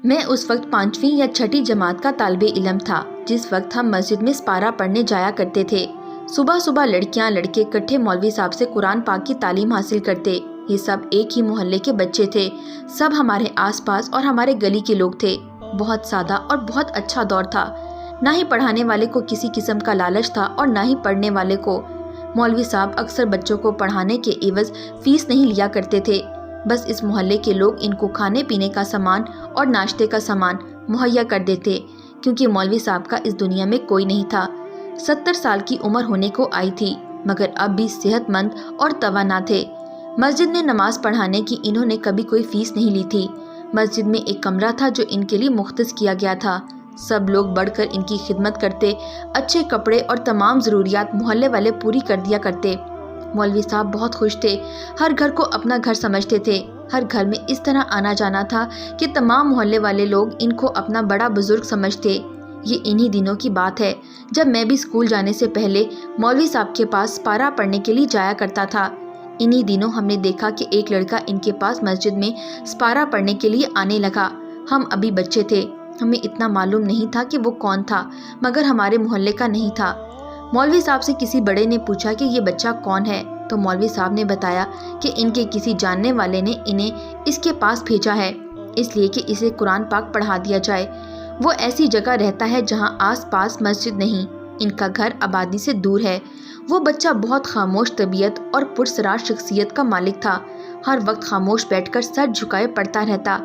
میں اس وقت 5ویں یا 6ٹھی جماعت کا طالب علم تھا، جس وقت ہم مسجد میں سپارہ پڑھنے جایا کرتے تھے۔ صبح صبح لڑکیاں لڑکے اکٹھے مولوی صاحب سے قرآن پاک کی تعلیم حاصل کرتے۔ یہ سب ایک ہی محلے کے بچے تھے، سب ہمارے آس پاس اور ہمارے گلی کے لوگ تھے۔ بہت سادہ اور بہت اچھا دور تھا، نہ ہی پڑھانے والے کو کسی قسم کا لالچ تھا اور نہ ہی پڑھنے والے کو۔ مولوی صاحب اکثر بچوں کو پڑھانے کے عوض فیس نہیں لیا کرتے تھے، بس اس محلے کے لوگ ان کو کھانے پینے کا سامان اور ناشتے کا سامان مہیا کر دیتے، کیونکہ مولوی صاحب کا اس دنیا میں کوئی نہیں تھا۔ 70 سال کی عمر ہونے کو آئی تھی، مگر اب بھی صحت مند اور توانا تھے۔ مسجد میں نماز پڑھانے کی انہوں نے کبھی کوئی فیس نہیں لی تھی۔ مسجد میں ایک کمرہ تھا جو ان کے لیے مختص کیا گیا تھا۔ سب لوگ بڑھ کر ان کی خدمت کرتے، اچھے کپڑے اور تمام ضروریات محلے والے پوری کر دیا کرتے۔ مولوی صاحب بہت خوش تھے، ہر گھر کو اپنا گھر سمجھتے تھے۔ ہر گھر میں اس طرح آنا جانا تھا کہ تمام محلے والے لوگ ان کو اپنا بڑا بزرگ سمجھتے۔ یہ انہی دنوں کی بات ہے جب میں بھی اسکول جانے سے پہلے مولوی صاحب کے پاس سپارہ پڑھنے کے لیے جایا کرتا تھا۔ انہی دنوں ہم نے دیکھا کہ ایک لڑکا ان کے پاس مسجد میں سپارہ پڑھنے کے لیے آنے لگا۔ ہم ابھی بچے تھے، ہمیں اتنا معلوم نہیں تھا کہ وہ کون تھا، مگر ہمارے محلے کا نہیں تھا۔ مولوی صاحب سے کسی بڑے نے پوچھا کہ یہ بچہ کون ہے، تو مولوی صاحب نے بتایا کہ ان کے کسی جاننے والے نے انہیں اس کے پاس بھیجا ہے، اس لیے کہ اسے قرآن پاک پڑھا دیا جائے۔ وہ ایسی جگہ رہتا ہے جہاں آس پاس مسجد نہیں، ان کا گھر آبادی سے دور ہے۔ وہ بچہ بہت خاموش طبیعت اور پرسرار شخصیت کا مالک تھا، ہر وقت خاموش بیٹھ کر سر جھکائے پڑھتا رہتا،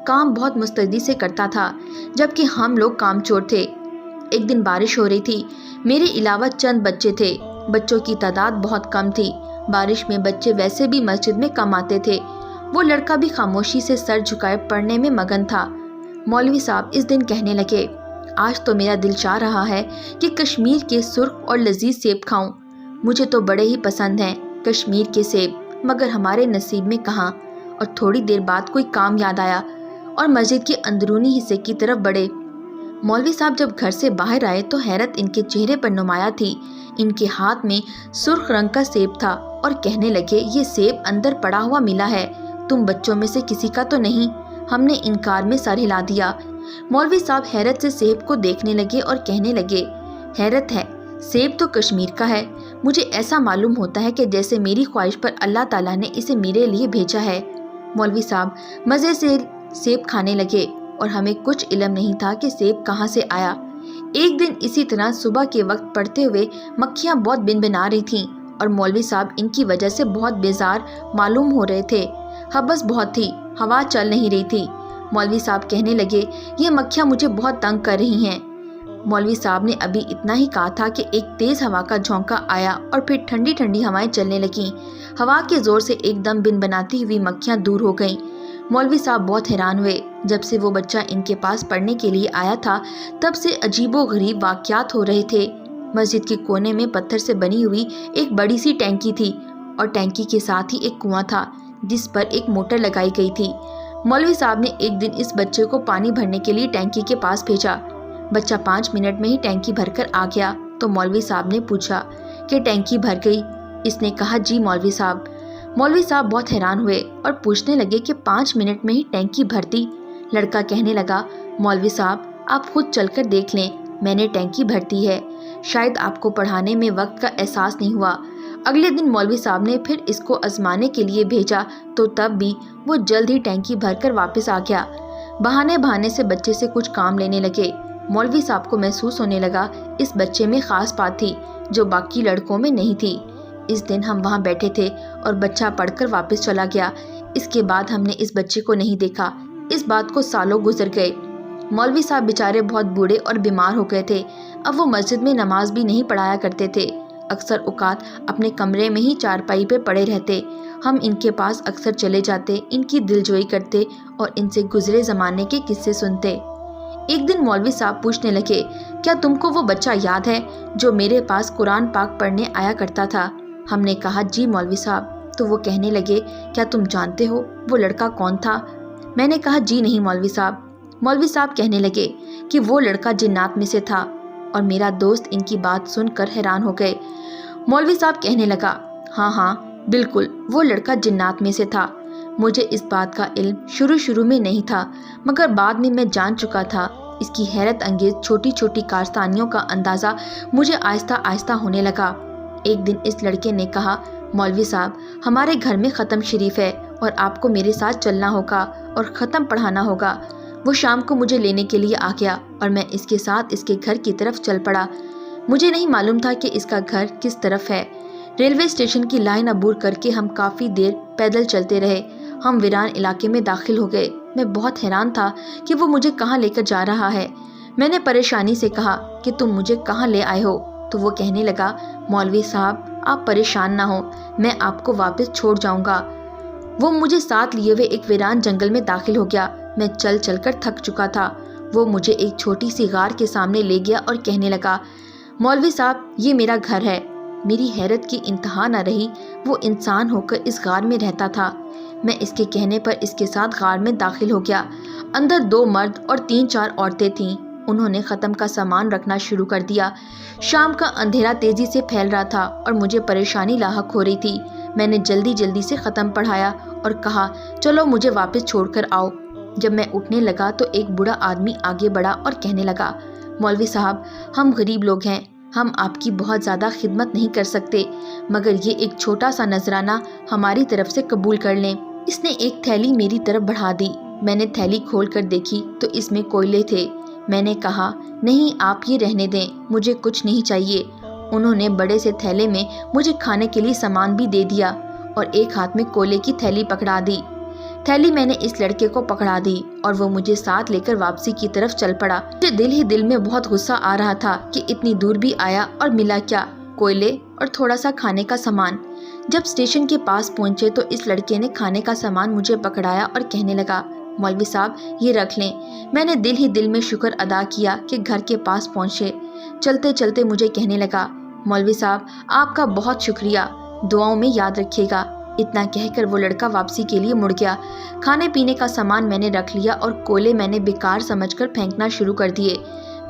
کام بہت مستعدی سے کرتا تھا، جبکہ ہم لوگ کام چور تھے۔ ایک دن بارش ہو رہی تھی، میرے علاوہ چند بچے تھے، بچوں کی تعداد بہت کم تھی۔ بارش میں بچے ویسے بھی مسجد میں کم آتے تھے۔ وہ لڑکا بھی خاموشی سے سر جھکائے پڑھنے میں مگن تھا۔ مولوی صاحب اس دن کہنے لگے، آج تو میرا دل چاہ رہا ہے کہ کشمیر کے سرخ اور لذیذ سیب کھاؤں، مجھے تو بڑے ہی پسند ہیں کشمیر کے سیب، مگر ہمارے نصیب میں کہاں۔ اور تھوڑی دیر بعد کوئی کام یاد آیا اور مسجد کے اندرونی حصے کی طرف بڑھے۔ مولوی صاحب جب گھر سے باہر آئے تو حیرت ان کے چہرے پر نمایاں تھی۔ ان کے ہاتھ میں سرخ رنگ کا سیب تھا اور کہنے لگے، یہ سیب اندر پڑا ہوا ملا ہے، تم بچوں میں سے کسی کا تو نہیں؟ ہم نے انکار میں سر ہلا دیا۔ مولوی صاحب حیرت سے سیب کو دیکھنے لگے اور کہنے لگے، حیرت ہے، سیب تو کشمیر کا ہے، مجھے ایسا معلوم ہوتا ہے کہ جیسے میری خواہش پر اللہ تعالیٰ نے اسے میرے لیے بھیجا ہے۔ مولوی صاحب مزے سے سیب کھانے لگے اور ہمیں کچھ علم نہیں تھا کہ سیب کہاں سے آیا۔ ایک دن اسی طرح صبح کے وقت پڑھتے ہوئے مکھیاں بہت بنبنا رہی تھیں اور مولوی صاحب ان کی وجہ سے بہت بیزار معلوم ہو رہے تھے۔ حبس بہت تھی، ہوا چل نہیں رہی تھی۔ مولوی صاحب کہنے لگے، یہ مکھیاں مجھے بہت تنگ کر رہی ہیں۔ مولوی صاحب نے ابھی اتنا ہی کہا تھا کہ ایک تیز ہوا کا جھونکا آیا اور پھر ٹھنڈی ٹھنڈی ہوائیں چلنے لگیں۔ ہوا کے زور سے ایک دم بنبناتی ہوئی مکھیاں دور ہو گئیں۔ مولوی صاحب بہت حیران ہوئے۔ جب سے وہ بچہ ان کے پاس پڑھنے کے لیے آیا تھا، تب سے عجیب و غریب واقعات ہو رہے تھے۔ مسجد کے کونے میں پتھر سے بنی ہوئی ایک بڑی سی ٹینکی تھی اور ٹینکی کے ساتھ ہی ایک کنواں تھا جس پر ایک موٹر لگائی گئی تھی۔ مولوی صاحب نے ایک دن اس بچے کو پانی بھرنے کے لیے ٹینکی کے پاس بھیجا۔ بچہ 5 منٹ میں ہی ٹینکی بھر کر آ گیا تو مولوی صاحب نے پوچھا کہ ٹینکی بھر گئی؟ اس نے کہا، جی مولوی صاحب۔ مولوی صاحب بہت حیران ہوئے اور پوچھنے لگے کہ 5 منٹ میں ہی ٹینکی بھرتی؟ لڑکا کہنے لگا، مولوی صاحب آپ خود چل کر دیکھ لیں، میں نے ٹینکی بھرتی ہے، شاید آپ کو پڑھانے میں وقت کا احساس نہیں ہوا۔ اگلے دن مولوی صاحب نے پھر اس کو آزمانے کے لیے بھیجا تو تب بھی وہ جلد ہی ٹینکی بھر کر واپس آ گیا۔ بہانے سے بچے سے کچھ کام لینے لگے۔ مولوی صاحب کو محسوس ہونے لگا اس بچے میں خاص بات تھی جو باقی لڑکوں میں نہیں تھی۔ اس دن ہم وہاں بیٹھے تھے اور بچہ پڑھ کر واپس چلا گیا۔ اس کے بعد ہم نے اس بچے کو نہیں دیکھا۔ اس بات کو سالوں گزر گئے۔ مولوی صاحب بیچارے بہت بوڑھے اور بیمار ہو گئے تھے۔ اب وہ مسجد میں نماز بھی نہیں پڑھایا کرتے تھے، اکثر اوقات اپنے کمرے میں ہی چارپائی پہ پڑے رہتے۔ ہم ان کے پاس اکثر چلے جاتے، ان کی دلجوئی کرتے اور ان سے گزرے زمانے کے قصے سنتے۔ ایک دن مولوی صاحب پوچھنے لگے، کیا تم کو وہ بچہ یاد ہے جو میرے پاس قرآن پاک پڑھنے آیا کرتا تھا؟ ہم نے کہا، جی مولوی صاحب۔ تو وہ کہنے لگے، کیا تم جانتے ہو وہ لڑکا کون تھا؟ میں نے کہا، جی نہیں مولوی صاحب۔ مولوی صاحب کہنے لگے کہ وہ لڑکا جنات میں سے تھا، اور میرا دوست ان کی بات سن کر حیران ہو گئے۔ مولوی صاحب کہنے لگا، ہاں بالکل، وہ لڑکا جنات میں سے تھا، مجھے اس بات کا علم شروع میں نہیں تھا، مگر بعد میں جان چکا تھا۔ اس کی حیرت انگیز چھوٹی چھوٹی کارستانیوں کا اندازہ مجھے آہستہ آہستہ ہونے لگا۔ ایک دن اس لڑکے نے کہا، مولوی صاحب، ہمارے گھر میں ختم شریف ہے اور آپ کو میرے ساتھ چلنا ہوگا اور ختم پڑھانا ہوگا۔ وہ شام کو مجھے لینے کے لیے آ گیا اور میں اس کے ساتھ اس کے گھر کی طرف چل پڑا۔ مجھے نہیں معلوم تھا کہ اس کا گھر کس طرف ہے۔ ریلوے اسٹیشن کی لائن عبور کر کے ہم کافی دیر پیدل چلتے رہے۔ ہم ویران علاقے میں داخل ہو گئے۔ میں بہت حیران تھا کہ وہ مجھے کہاں لے کر جا رہا ہے۔ میں نے پریشانی سے کہا کہ تم مجھے کہاں لے آئے ہو؟ تو وہ کہنے لگا، مولوی صاحب، آپ پریشان نہ ہو، میں آپ کو واپس چھوڑ جاؤں گا۔ وہ مجھے ساتھ لیے ہوئے ایک ویران جنگل میں داخل ہو گیا۔ میں چل چل کر تھک چکا تھا۔ وہ مجھے ایک چھوٹی سی غار کے سامنے لے گیا اور کہنے لگا، مولوی صاحب، یہ میرا گھر ہے۔ میری حیرت کی انتہا نہ رہی۔ وہ انسان ہو کر اس غار میں رہتا تھا۔ میں اس کے کہنے پر اس کے ساتھ غار میں داخل ہو گیا۔ اندر 2 مرد اور 3-4 عورتیں تھیں۔ انہوں نے ختم کا سامان رکھنا شروع کر دیا۔ شام کا اندھیرا تیزی سے پھیل رہا تھا اور مجھے پریشانی لاحق ہو رہی تھی۔ میں نے جلدی سے ختم پڑھایا اور کہا، چلو مجھے واپس چھوڑ کر آؤ۔ جب میں اٹھنے لگا تو ایک بوڑھا آدمی آگے بڑھا اور کہنے لگا، مولوی صاحب، ہم غریب لوگ ہیں، ہم آپ کی بہت زیادہ خدمت نہیں کر سکتے، مگر یہ ایک چھوٹا سا نذرانہ ہماری طرف سے قبول کر لیں۔ اس نے ایک تھیلی میری طرف بڑھا دی۔ میں نے تھیلی کھول کر دیکھی تو اس میں کوئلے تھے۔ میں نے کہا، نہیں، آپ یہ رہنے دیں، مجھے کچھ نہیں چاہیے۔ انہوں نے بڑے سے تھیلے میں مجھے کھانے کے لیے سامان بھی دے دیا اور ایک ہاتھ میں کوئلے کی تھیلی پکڑا دی۔ تھیلی میں نے اس لڑکے کو پکڑا دی اور وہ مجھے ساتھ لے کر واپسی کی طرف چل پڑا۔ مجھے دل ہی دل میں بہت غصہ آ رہا تھا کہ اتنی دور بھی آیا اور ملا کیا، کوئلے اور تھوڑا سا کھانے کا سامان۔ جب اسٹیشن کے پاس پہنچے تو اس لڑکے نے کھانے کا سامان مجھے پکڑایا اور کہنے لگا، مولوی صاحب، یہ رکھ لیں۔ میں نے دل ہی دل میں شکر ادا کیا کہ گھر کے پاس پہنچے۔ چلتے چلتے مجھے کہنے لگا، مولوی صاحب، آپ کا بہت شکریہ، دعاؤں میں یاد رکھیے گا۔ اتنا کہہ کر وہ لڑکا واپسی کے لیے مڑ گیا۔ کھانے پینے کا سامان میں نے رکھ لیا اور کوئلے میں نے بیکار سمجھ کر پھینکنا شروع کر دیے۔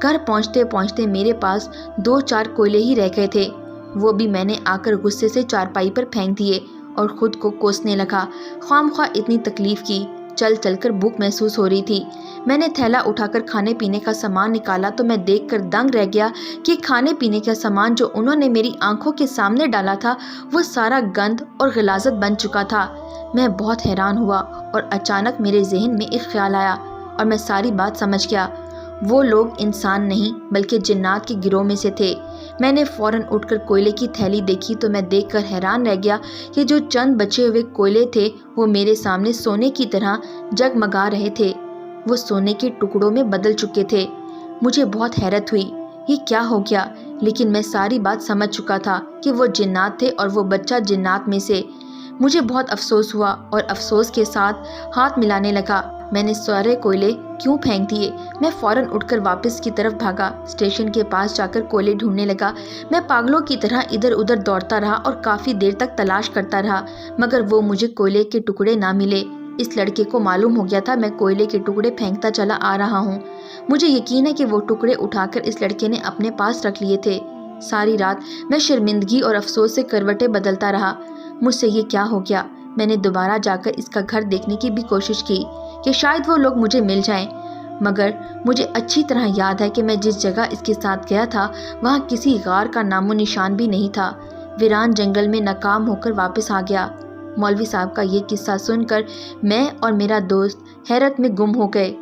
گھر پہنچتے پہنچتے میرے پاس 2-4 کوئلے ہی رہ گئے تھے۔ وہ بھی میں نے آ کر غصے سے چارپائی پر پھینک دیے اور خود کو کوسنے لگا۔ خواہ اتنی تکلیف کی، چل چل کر بھوک محسوس ہو رہی تھی۔ میں نے تھیلا اٹھا کر کھانے پینے کا سامان نکالا تو میں دیکھ کر دنگ رہ گیا کہ کھانے پینے کا سامان جو انہوں نے میری آنکھوں کے سامنے ڈالا تھا وہ سارا گند اور غلاظت بن چکا تھا۔ میں بہت حیران ہوا اور اچانک میرے ذہن میں ایک خیال آیا اور میں ساری بات سمجھ گیا۔ وہ لوگ انسان نہیں بلکہ جنات کے گروہ میں سے تھے۔ میں نے فوراً اٹھ کر کوئلے کی تھیلی دیکھی تو میں دیکھ کر حیران رہ گیا کہ جو چند بچے ہوئے کوئلے تھے وہ میرے سامنے سونے کی طرح جگمگا رہے تھے۔ وہ سونے کے ٹکڑوں میں بدل چکے تھے۔ مجھے بہت حیرت ہوئی، یہ کیا ہو گیا؟ لیکن میں ساری بات سمجھ چکا تھا کہ وہ جنات تھے اور وہ بچہ جنات میں سے۔ مجھے بہت افسوس ہوا اور افسوس کے ساتھ ہاتھ ملانے لگا۔ میں نے سارے کوئلے کیوں پھینک دیے؟ میں فوراً اٹھ کر واپس کی طرف بھاگا۔ اسٹیشن کے پاس جا کر کوئلے ڈھونڈنے لگا۔ میں پاگلوں کی طرح ادھر ادھر دوڑتا رہا اور کافی دیر تک تلاش کرتا رہا، مگر وہ مجھے کوئلے کے ٹکڑے نہ ملے۔ اس لڑکے کو معلوم ہو گیا تھا میں کوئلے کے ٹکڑے پھینکتا چلا آ رہا ہوں۔ مجھے یقین ہے کہ وہ ٹکڑے اٹھا کر اس لڑکے نے اپنے پاس رکھ لیے تھے۔ ساری رات میں شرمندگی اور افسوس سے کروٹیں بدلتا رہا۔ مجھ سے یہ کیا ہو گیا؟ میں نے دوبارہ جا کر اس کا گھر دیکھنے کی بھی کوشش کی کہ شاید وہ لوگ مجھے مل جائیں، مگر مجھے اچھی طرح یاد ہے کہ میں جس جگہ اس کے ساتھ گیا تھا وہاں کسی غار کا نام و نشان بھی نہیں تھا۔ ویران جنگل میں ناکام ہو کر واپس آ گیا۔ مولوی صاحب کا یہ قصہ سن کر میں اور میرا دوست حیرت میں گم ہو گئے۔